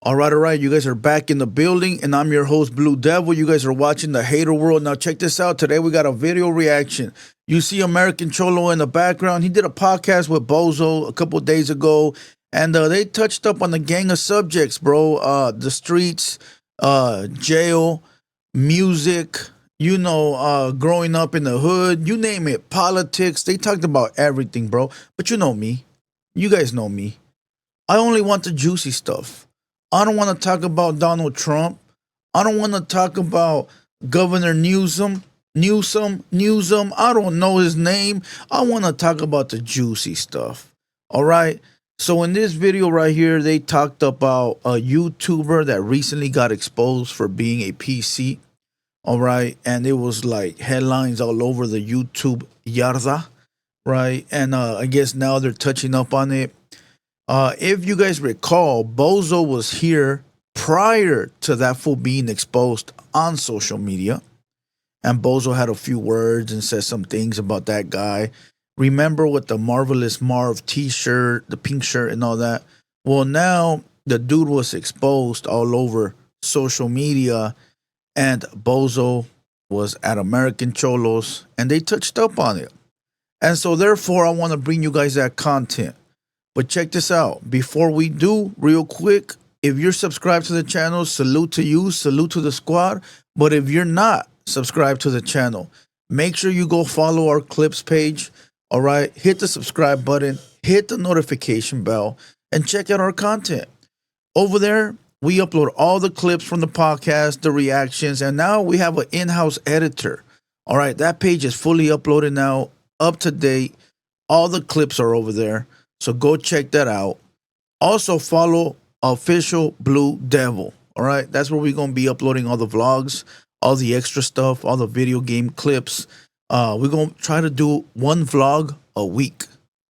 All right. You guys are back in the building, and I'm your host, Blue Devil. You guys are watching The Hater World. Now, check this out. Today, we got a video reaction. You see American Cholo in the background. He did a podcast with Bozo a couple days ago, and they touched up on the gang of subjects, bro. The streets, jail, music, growing up in the hood, you name it, politics. They talked about everything, bro. But you know me. You guys know me. I only want the juicy stuff. I don't want to talk about Donald Trump. I don't want to talk about Governor Newsom. I don't know his name. I want to talk about the juicy stuff. All right. So in this video right here, they talked about a YouTuber that recently got exposed for being a PC. All right. And it was like headlines all over the YouTube yarda. Right. And I guess now they're touching up on it. If you guys recall, Bozo was here prior to that fool being exposed on social media. And Bozo had a few words and said some things about that guy. Remember with the Marvelous Marv t-shirt, the pink shirt and all that? Well, now the dude was exposed all over social media, and Bozo was at American Cholos, and they touched up on it. And so therefore, I want to bring you guys that content. But check this out. Before we do, real quick, if you're subscribed to the channel, salute to you, salute to the squad. But if you're not subscribed to the channel, make sure you go follow our clips page. All right, hit the subscribe button, hit the notification bell, and check out our content. Over there, we upload all the clips from the podcast, the reactions, and now we have an in-house editor. All right, that page is fully uploaded now, up to date. All the clips are over there. So go check that out. Also follow Official Blue Devil. All right. That's where we're going to be uploading all the vlogs, all the extra stuff, all the video game clips. We're going to try to do one vlog a week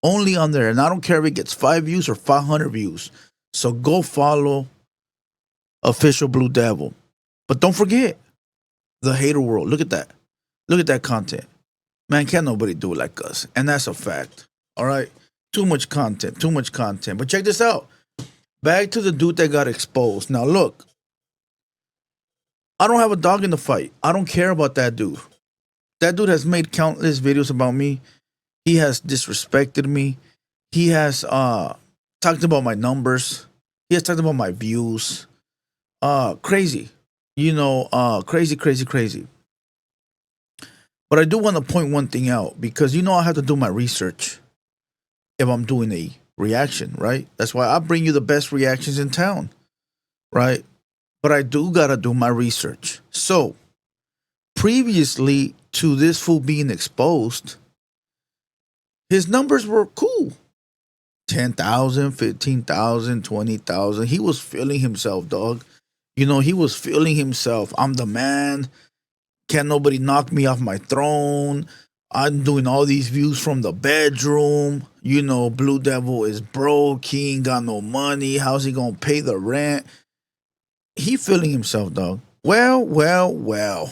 only on there. And I don't care if it gets 5 views or 500 views. So go follow Official Blue Devil. But don't forget The Hater World. Look at that. Look at that content. Man, can't nobody do it like us. And that's a fact. All right. Too much content, too much content. But check this out. Back to the dude that got exposed. Now, look, I don't have a dog in the fight. I don't care about that dude. That dude has made countless videos about me. He has disrespected me. He has talked about my numbers. He has talked about my views. Crazy. Crazy. But I do want to point one thing out because, I have to do my research if I'm doing a reaction, right? That's why I bring you the best reactions in town, right? But I do gotta do my research. So previously to this fool being exposed, his numbers were cool. 10,000, 15,000, 20,000. He was feeling himself, dog. He was feeling himself. I'm the man. Can't nobody knock me off my throne. I'm doing all these views from the bedroom. Blue Devil is broke. He ain't got no money. How's he gonna pay the rent? He feeling himself, dog. Well.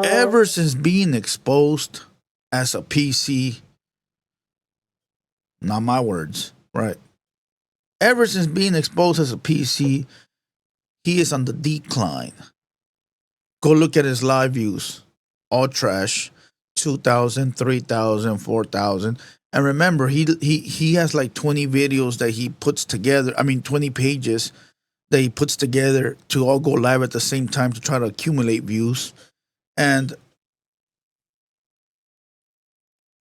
Ever since being exposed as a PC, not my words, right? Ever since being exposed as a PC, he is on the decline. Go look at his live views. All trash. 2,000, 3,000, 4,000. And remember, he has like 20 videos that he puts together. 20 pages that he puts together to all go live at the same time to try to accumulate views. And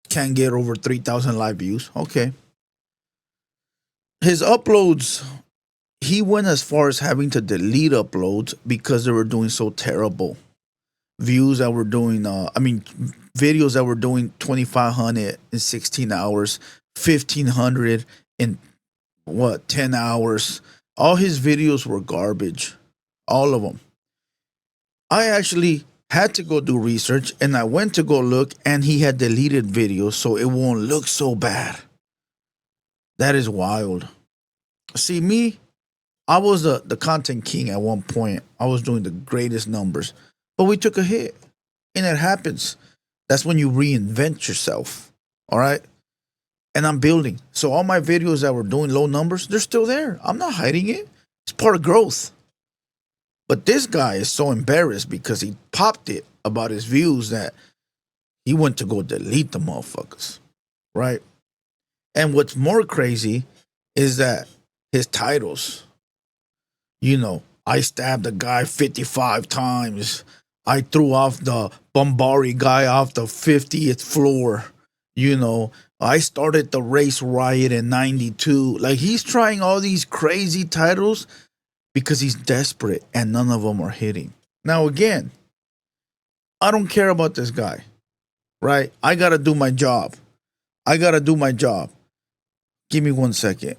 can't get over 3,000 live views. Okay. His uploads, he went as far as having to delete uploads because they were doing so terrible. Views that were doing, videos that were doing 2,500 in 16 hours, 1,500 in 10 hours. All his videos were garbage. All of them. I actually had to go do research and I went to go look and he had deleted videos so it won't look so bad. That is wild. See, me, I was the content king at one point. I was doing the greatest numbers. But we took a hit. And it happens. That's when you reinvent yourself. All right? and I'm building. So all my videos that were doing low numbers, they're still there. I'm not hiding it. It's part of growth. But this guy is so embarrassed because he popped it about his views that he went to go delete the motherfuckers, right? And what's more crazy is that his titles, I stabbed a guy 55 times. I threw off the Bombari guy off the 50th floor. I started the race riot in 92. Like, he's trying all these crazy titles because he's desperate and none of them are hitting. Now, again, I don't care about this guy, right? I got to do my job. Give me 1 second.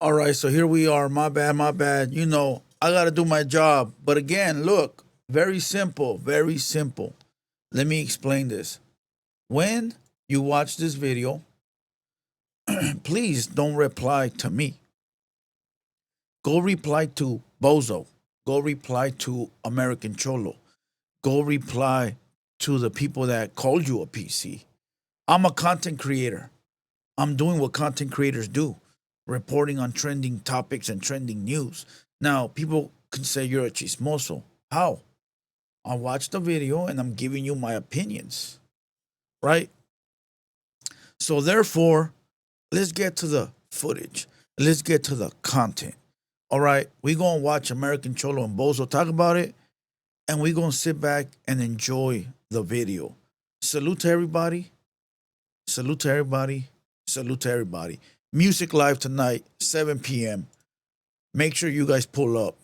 All right, so here we are. My bad. I got to do my job. But again, look, very simple. Let me explain this. When you watch this video, please don't reply to me. Go reply to Bozo. Go reply to American Cholo. Go reply to the people that called you a PC. I'm a content creator. I'm doing what content creators do, reporting on trending topics and trending news. Now, people can say you're a chismoso. How? I watched the video and I'm giving you my opinions, right? So therefore, let's get to the footage. Let's get to the content. All right, we're going to watch American Cholo and Bozo talk about it, and we're going to sit back and enjoy the video. Salute to everybody. Music live tonight, 7 p.m. Make sure you guys pull up.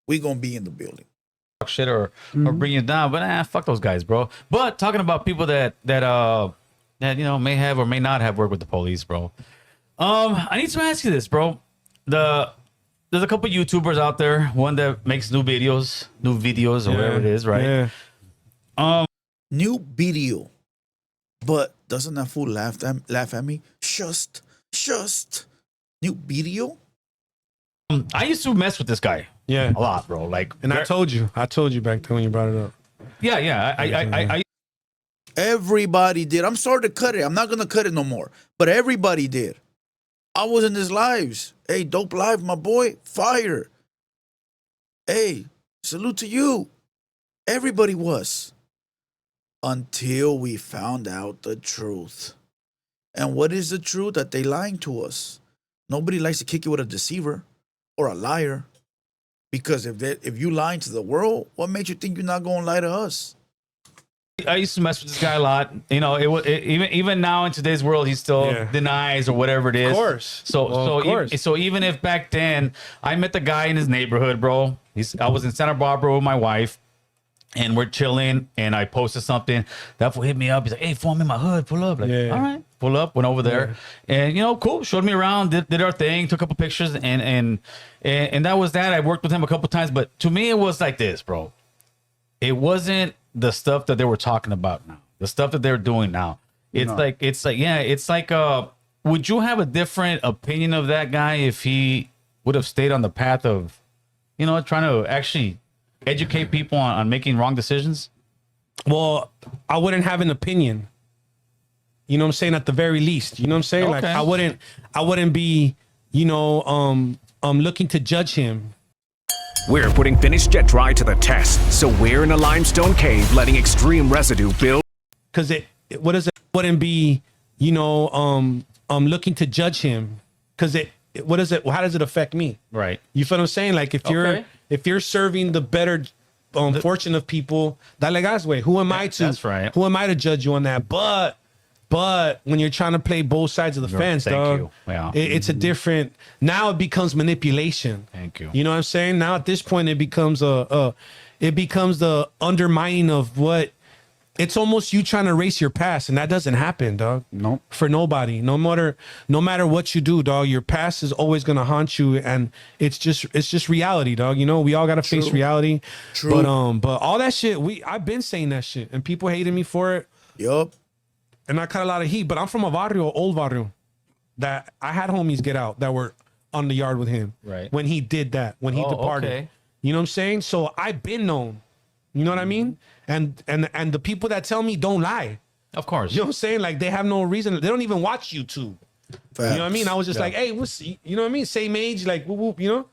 We're going to be in the building. Shit or bring you down, but fuck those guys, bro. But talking about people that may have or may not have worked with the police, bro. I need to ask you this, bro. There's a couple YouTubers out there, one that makes new videos or whatever it is, right? Yeah. New video. But doesn't that fool laugh at me? Just new video? I used to mess with this guy. Yeah. A lot, bro. And I told you back then when you brought it up. Yeah. I everybody did. I'm sorry to cut it. I'm not gonna cut it no more. But everybody did. I was in his lives. Hey, dope live, my boy. Fire. Hey, salute to you. Everybody was. Until we found out the truth. And what is the truth? That they lying to us. Nobody likes to kick you with a deceiver or a liar. Because if you lying to the world, what makes you think you're not going to lie to us? I used to mess with this guy a lot. Even now in today's world, he still denies or whatever it is. Of course. So even if back then I met the guy in his neighborhood, bro, I was in Santa Barbara with my wife, and we're chilling, and I posted something. That fool hit me up. He's like, "Hey, fool, I'm in my hood. Pull up." All right, pull up. Went over there, and cool. Showed me around. Did our thing. Took a couple pictures, and that was that. I worked with him a couple times, but to me, it was like this, bro. It wasn't the stuff that they were talking about now. The stuff that they're doing now. It's like would you have a different opinion of that guy if he would have stayed on the path of, trying to actually educate people on making wrong decisions? Well, I wouldn't have an opinion. You know what I'm saying? At the very least. You know what I'm saying? Okay. Like I wouldn't be, looking to judge him. We're putting finished jet dry to the test, so we're in a limestone cave letting extreme residue build. Because wouldn't be, looking to judge him. Because how does it affect me? Right. You feel what I'm saying? Like if you're serving the better fortune of people, dale gas, way. Who am I to? That's right. Who am I to judge you on that? But when you're trying to play both sides of the fence, dog, it's a different. Now it becomes manipulation. Thank you. You know what I'm saying? Now at this point, it becomes the undermining of what. It's almost you trying to erase your past, and that doesn't happen, dog. Nope. For nobody. No matter what you do, dog, your past is always gonna haunt you, and it's just reality, dog. We all gotta face reality. True. But all that shit, I've been saying that shit, and people hated me for it. Yup. And I caught a lot of heat, but I'm from a barrio, old barrio, that I had homies get out that were on the yard with him. Right. When he did that, when he departed. Okay. You know what I'm saying? So I've been known. You know what I mean? And the people that tell me don't lie. Of course. You know what I'm saying? Like they have no reason. They don't even watch YouTube. Facts. You know what I mean? I was just like, hey, what's, you know what I mean? Same age, like whoop, whoop, you know?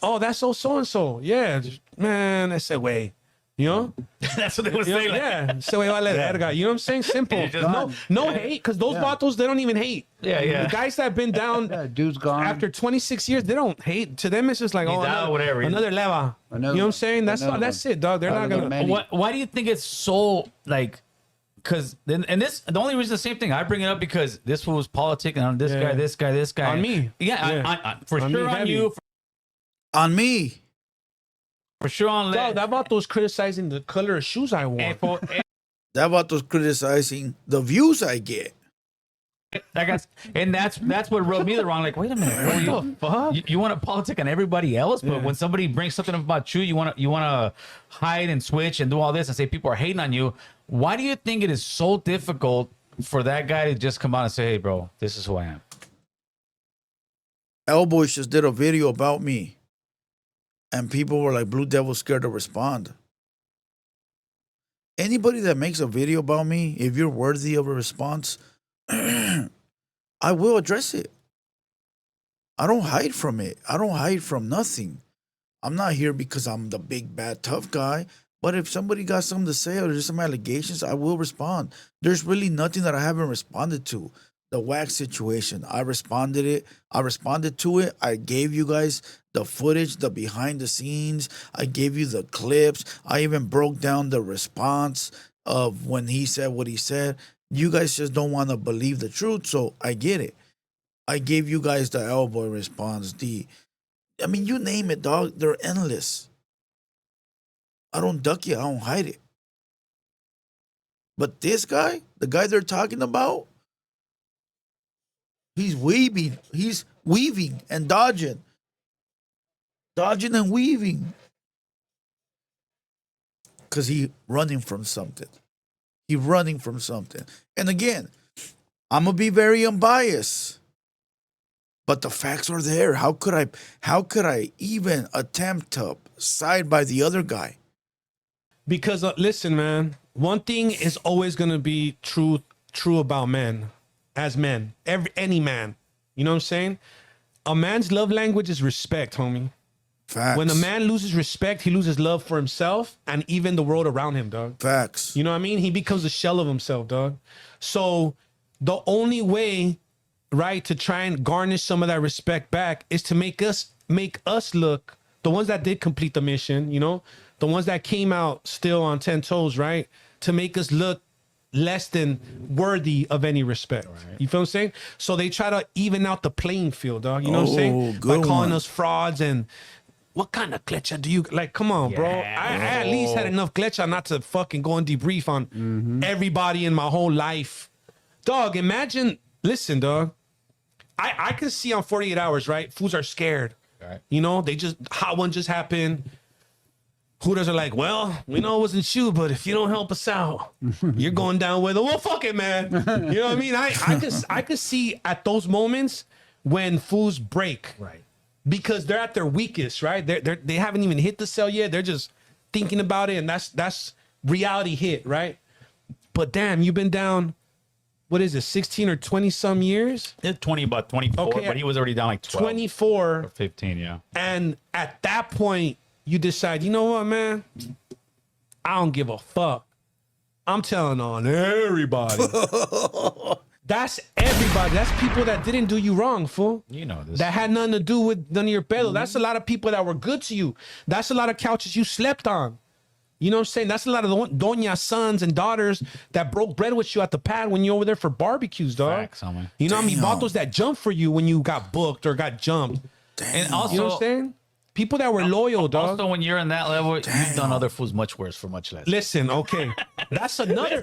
Oh, that's so and so. Yeah, man, I said, wait. You know? That's what they would You know, say. Like, yeah. So wait, let verga. You know what I'm saying? Simple. Just No hate, because those vatos, they don't even hate. Yeah. The guys that have been down Dude's gone. after 26 years, they don't hate. To them, it's just like, He's oh, out, whatever. another leva. You know what I'm saying? That's it, dog. They're not Another gonna. man. why do you think it's so like? Because then, and this, the only reason, the same thing. I bring it up because this was politicking on this guy, this guy, this guy. On me. Yeah, for On sure me, on heavy. you, On me. for sure on Dog, Len. that vato criticizing the color of shoes I wore. That about was criticizing the views I get. And that's what rubbed me the wrong. Like, wait a minute, what the fuck? You want to politic on everybody else, but when somebody brings something about you, you want to hide and switch and do all this and say people are hating on you. Why do you think it is so difficult for that guy to just come out and say, "Hey, bro, this is who I am"? Elboys just did a video about me, and people were like, "Blue Devil scared to respond." Anybody that makes a video about me, if you're worthy of a response, I will address it. I don't hide from it. I don't hide from nothing. I'm not here because I'm the big, bad, tough guy. But if somebody got something to say or there's some allegations, I will respond. There's really nothing that I haven't responded to. The wax situation, I responded to it. I gave you guys the footage, the behind the scenes. I gave you the clips. I even broke down the response of when he said what he said. You guys just don't want to believe the truth, so I get it. I gave you guys the elbow response. I mean, you name it, dog. They're endless. I don't duck it. I don't hide it. But this guy, the guy they're talking about, he's weaving. He's weaving and dodging. Dodging and weaving. Because he running from something. He running from something. And again, I'm going to be very unbiased. But the facts are there. How could I even attempt to side by the other guy? Because listen, man, one thing is always gonna be true about men, as men, any man. You know what I'm saying? A man's love language is respect, homie. Facts. When a man loses respect, he loses love for himself and even the world around him, dog. Facts. You know what I mean? He becomes a shell of himself, dog. So the only way, right, to try and garnish some of that respect back is to make us look, the ones that did complete the mission, you know, the ones that came out still on 10 toes, right, to make us look less than worthy of any respect. Right. You feel what I'm saying? So they try to even out the playing field, dog. You know what I'm saying? By calling us frauds and what kind of klecha do you like? Come on, bro. I at least had enough klecha not to fucking go and debrief on everybody in my whole life. Dog, imagine, listen, dog. I can see on 48 hours, right? Fools are scared. Right. You know, they just, hot one just happened. Hooters are like, well, we know it wasn't you, but if you don't help us out, you're going down with it. Well, fuck it, man. You know what I mean? I could see at those moments when fools break. Right. Because they're at their weakest, right? They haven't even hit the cell yet. They're just thinking about it, and that's reality hit, right? But damn, you've been down, what is it, 16 or 20 some years? It's 20, about 24, Okay, but he was already down like 12. 24. Or 15, yeah. And at that point, you decide, you know what, man? I don't give a fuck. I'm telling on everybody. That's everybody. That's people that didn't do you wrong, fool. You know this. That had nothing to do with none of your pedo. That's a lot of people that were good to you. That's a lot of couches you slept on. You know what I'm saying? That's a lot of doña sons and daughters that broke bread with you at the pad when you over there for barbecues, dog. Facts, homie. You know what I mean? Vatos that jumped for you when you got booked or got jumped. And also, You know what I'm saying? People that were loyal, dog. Also, when you're in that level, you've done other fools much worse for much less. Listen, okay. That's another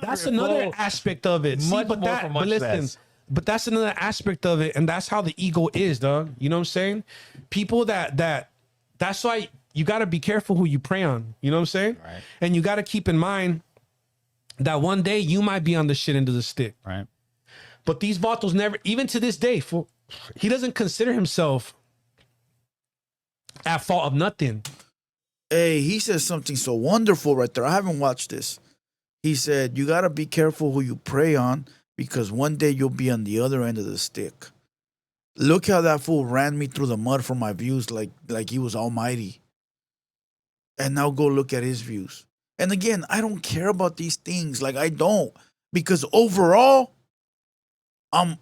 that's another aspect of it. See, Much but more that for but much listen, less. but that's another aspect of it, and that's how the ego is, dog. You know what I'm saying? People that's why you gotta be careful who you prey on. You know what I'm saying? Right. And you gotta keep in mind that one day you might be on the shit end of the stick. Right. But these vatos never, even to this day, he doesn't consider himself at fault of nothing. Hey, he says something so wonderful right there. I haven't watched this. He said, "You gotta be careful who you prey on because one day you'll be on the other end of the stick." Look how that fool ran me through the mud for my views, like he was almighty. And now go look at his views. And again, I don't care about these things. Like I don't, because overall, I'm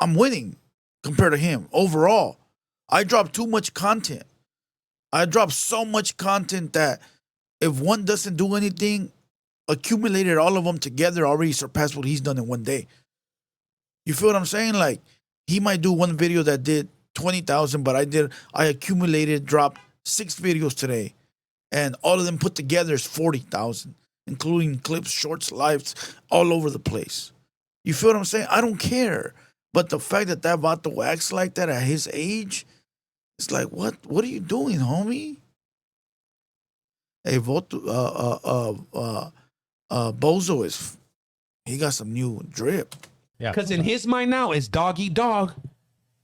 winning compared to him. Overall, I drop too much content. I drop so much content that if one doesn't do anything, accumulated all of them together already surpassed what he's done in one day. You feel what I'm saying? Like he might do one video that did 20,000, but I accumulated, dropped 6 videos today, and all of them put together is 40,000, including clips, shorts, lives, all over the place. You feel what I'm saying? I don't care. But the fact that vato acts like that at his age, it's like, what are you doing, homie? Hey, Bozo he got some new drip. Yeah. Because in his mind now, it's dog eat dog.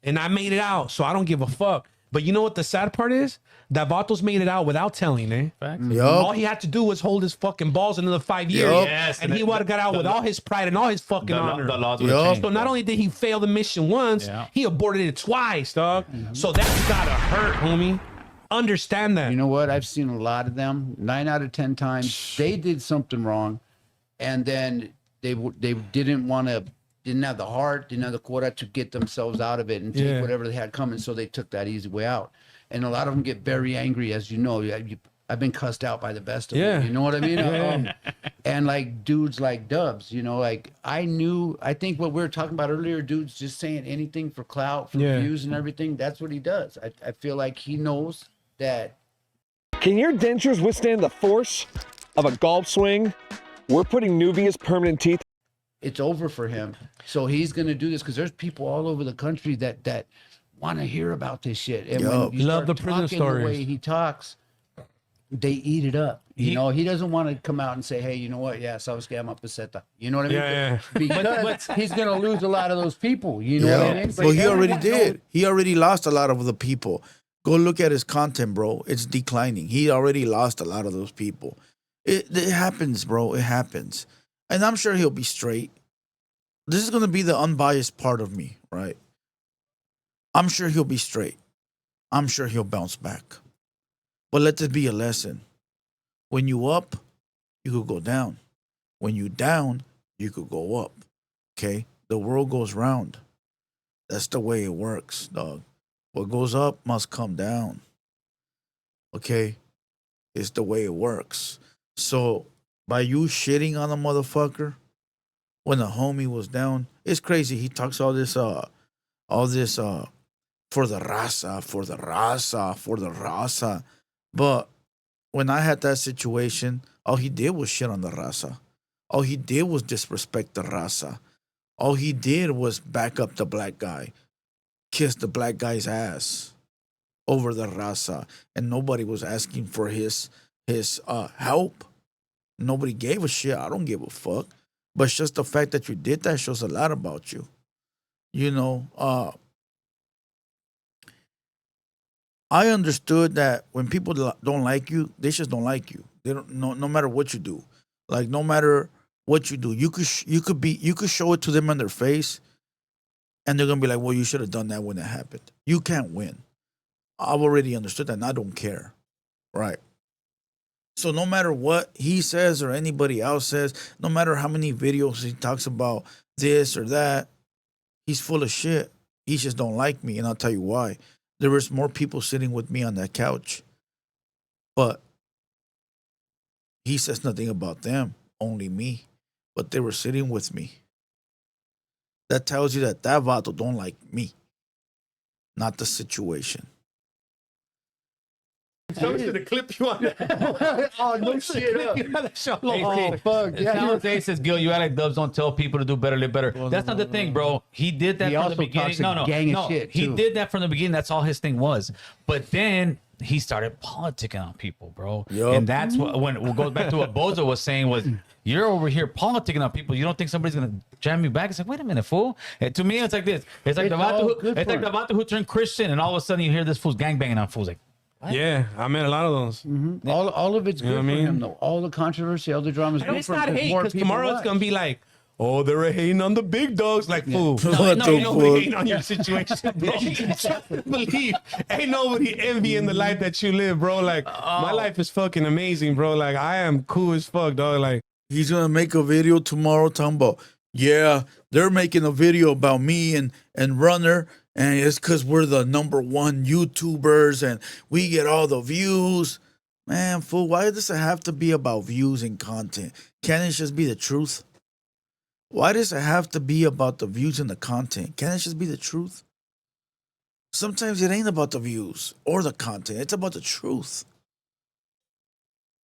And I made it out, so I don't give a fuck. But you know what the sad part is? That Vatos made it out without telling, eh? Facts. All he had to do was hold his fucking balls another 5 years. Yup. Yes, and he would have got out with all his pride and all his fucking honor. The laws would Yup. change. So not only did he fail the mission once, Yeah. he aborted it twice, dog. So that's gotta hurt, homie. Understand that. You know what? I've seen a lot of them. 9 out of 10 times they did something wrong, and then they didn't have the heart, didn't have the quota to get themselves out of it and take whatever they had coming. So they took that easy way out. And a lot of them get very angry, as you know. I've been cussed out by the best of them. You know what I mean? And like dudes like Dubs, you know, like I think what we were talking about earlier, dudes just saying anything for clout, for views and everything. That's what he does. I feel like he knows that. Can your dentures withstand the force of a golf swing? We're putting Nuvia's permanent teeth. It's over for him. So he's going to do this because there's people all over the country that want to hear about this shit. And when you Love start the prison talking stories. the way he talks, they eat it up. You know, he doesn't want to come out and say, hey, you know what? Yeah, sabes que ama peseta. You know what I mean? Yeah. Because he's going to lose a lot of those people. You know what I mean? Well, he already everyone did. knows- He already lost a lot of the people. Go look at his content, bro. It's declining. He already lost a lot of those people. It happens, bro. It happens. And I'm sure he'll be straight. This is going to be the unbiased part of me, right? I'm sure he'll be straight. I'm sure he'll bounce back. But let this be a lesson. When you up, you could go down. When you down, you could go up. Okay? The world goes round. That's the way it works, dog. What goes up must come down. Okay? It's the way it works. So by you shitting on a motherfucker when the homie was down, it's crazy. He talks all this for the raza. But when I had that situation, all he did was shit on the raza. All he did was disrespect the raza. All he did was back up the black guy, kiss the black guy's ass over the raza, and nobody was asking for his help. Nobody gave a shit. I don't give a fuck. But it's just the fact that you did that shows a lot about you. You know, I understood that when people don't like you, they just don't like you. They don't. No matter what you do, like no matter what you do, you could show it to them in their face, and they're gonna be like, "Well, you should have done that when it happened." You can't win. I've already understood that, and I don't care, right? So no matter what he says or anybody else says, no matter how many videos he talks about this or that, he's full of shit. He just don't like me, and I'll tell you why. There was more people sitting with me on that couch, but he says nothing about them, only me. But they were sitting with me. That tells you that vato don't like me, not the situation. Show me the clip you want. Oh, no shit. Oh, fuck. Yeah, Ace says, Gil, you act like Dubs don't tell people to do better, live better. That's not the thing, bro. He did that He from the also beginning. talks a gang of shit, he too. did that from the beginning. That's all his thing was. But then he started politicking on people, bro. Yup. And that's what, when it goes back to what Bozo was saying was, you're over here politicking on people. You don't think somebody's gonna jam you back? It's like, wait a minute, fool. And to me, it's like this. It's like It's the all vato good who for him. Who turned Christian, and all of a sudden you hear this fool's gangbanging on fools. Like, Yeah, I met a lot of those. All of it's know good what for I mean? him though. All the controversy, all the drama is And good it's for him not 'cause hate more because people tomorrow it's watch. gonna be like, oh, they're hating on the big dogs. Like, fool. What the Ain't nobody fuck? hating on your situation, bro. Believe, ain't nobody envying the life that you live, bro. Like, my life is fucking amazing, bro. Like, I am cool as fuck, dog. Like, He's gonna make a video tomorrow talking about, yeah, they're making a video about me and Runner, and it's because we're the #1 YouTubers and we get all the views. Man, fool, why does it have to be about views and content? Can't it just be the truth? Why does it have to be about the views and the content? Can't it just be the truth? Sometimes it ain't about the views or the content. It's about the truth.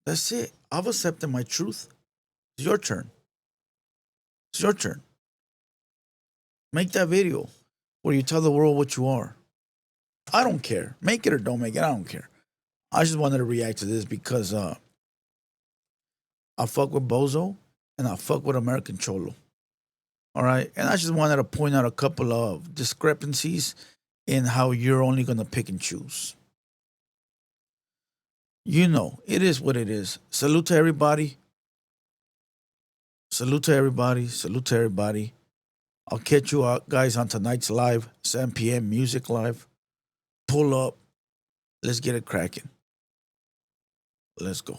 That's it. I've accepted my truth. It's your turn. It's your turn. Make that video where you tell the world what you are. I don't care. Make it or don't make it. I don't care. I just wanted to react to this because I fuck with Bozo and I fuck with American Cholo. All right. And I just wanted to point out a couple of discrepancies in how you're only going to pick and choose. You know, it is what it is. Salute to everybody. Salute to everybody. Salute to everybody. I'll catch you out, guys, on tonight's live, 7 p.m. Music Live. Pull up. Let's get it cracking. Let's go.